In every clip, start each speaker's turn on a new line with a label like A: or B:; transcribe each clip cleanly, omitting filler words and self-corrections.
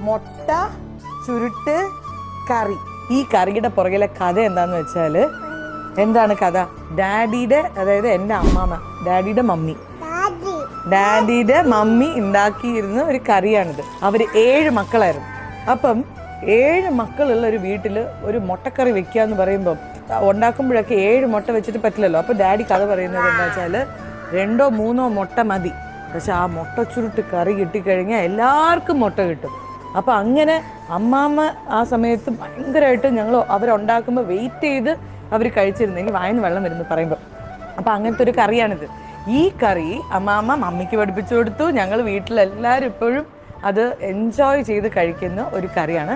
A: മുട്ട ചുരുട്ട് കറി. ഈ കറിയുടെ പുറകിലെ കഥ എന്താന്ന് വെച്ചാൽ, എന്താണ് കഥ? ഡാഡിയുടെ, അതായത് എൻ്റെ അമ്മാമ്മ, ഡാഡിയുടെ മമ്മി ഉണ്ടാക്കിയിരുന്ന ഒരു കറിയാണിത്. അവർ 7 മക്കളായിരുന്നു. അപ്പം 7 മക്കളുള്ള ഒരു വീട്ടിൽ ഒരു മുട്ടക്കറി വെക്കുക എന്ന് പറയുമ്പം ഉണ്ടാക്കുമ്പോഴൊക്കെ 7 മുട്ട വെച്ചിട്ട് പറ്റില്ലല്ലോ. അപ്പോൾ ഡാഡി കഥ പറയുന്നത് എന്താ വെച്ചാൽ 2 or 3 മുട്ട മതി. പക്ഷെ ആ മുട്ട ചുരുട്ട് കറി കിട്ടിക്കഴിഞ്ഞാൽ എല്ലാവർക്കും മുട്ട കിട്ടും. അപ്പം അങ്ങനെ അമ്മാമ്മ ആ സമയത്ത് ഭയങ്കരമായിട്ട് ഞങ്ങൾ അവരുണ്ടാക്കുമ്പോൾ വെയിറ്റ് ചെയ്ത് അവർ കഴിച്ചിരുന്നെങ്കിൽ വായന്ന് വെള്ളം വരുന്നു പറയുമ്പോൾ. അപ്പം അങ്ങനത്തെ ഒരു കറിയാണിത്. ഈ കറി അമ്മാമ്മ മമ്മിക്ക് പഠിപ്പിച്ചു കൊടുത്തു. ഞങ്ങൾ വീട്ടിലെല്ലാവരും ഇപ്പോഴും അത് എൻജോയ് ചെയ്ത് കഴിക്കുന്ന ഒരു കറിയാണ്.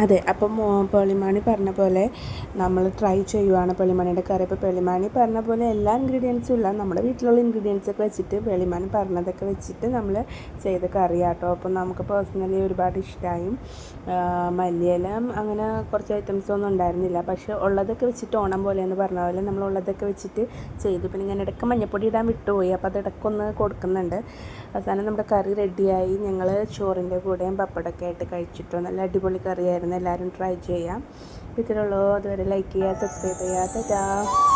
B: അതെ, അപ്പം പേളിമാണി പറഞ്ഞ പോലെ നമ്മൾ ട്രൈ ചെയ്യുവാണ് പേളിമാണിയുടെ കറി. അപ്പോൾ പേളിമാണി പറഞ്ഞ പോലെ എല്ലാ ഇൻഗ്രീഡിയൻസും ഇല്ല, നമ്മുടെ വീട്ടിലുള്ള ഇൻഗ്രീഡിയൻസൊക്കെ വെച്ചിട്ട് പേളിമാണി പറഞ്ഞതൊക്കെ വെച്ചിട്ട് നമ്മൾ ചെയ്ത കറിയാട്ടോ. അപ്പം നമുക്ക് പേഴ്സണലി ഒരുപാട് ഇഷ്ടമായി. മല്ലിയില അങ്ങനെ കുറച്ച് ഐറ്റംസ് ഒന്നും ഉണ്ടായിരുന്നില്ല, പക്ഷേ ഉള്ളതൊക്കെ വെച്ചിട്ട് ഓണം പോലെ എന്ന് പറഞ്ഞ പോലെ നമ്മൾ ഉള്ളതൊക്കെ വെച്ചിട്ട് ചെയ്തു. പിന്നെ ഞാൻ ഇടയ്ക്ക് മഞ്ഞപ്പൊടി ഇടാൻ വിട്ടുപോയി, അപ്പോൾ അത് ഇടയ്ക്കൊന്ന് കൊടുക്കുന്നുണ്ട്. അവസാനം നമ്മുടെ കറി റെഡിയായി. ഞങ്ങൾ ചോറിൻ്റെ കൂടെയും പപ്പടമൊക്കെ ആയിട്ട് കഴിച്ചിട്ടോ. നല്ല അടിപൊളി കറിയായിരുന്നു. എല്ലാവരും ട്രൈ ചെയ്യാം. ഇത്രയുള്ളൂ. അതുവരെ ലൈക്ക് ചെയ്യുക, സബ്സ്ക്രൈബ് ചെയ്യുക. ടാറ്റാ.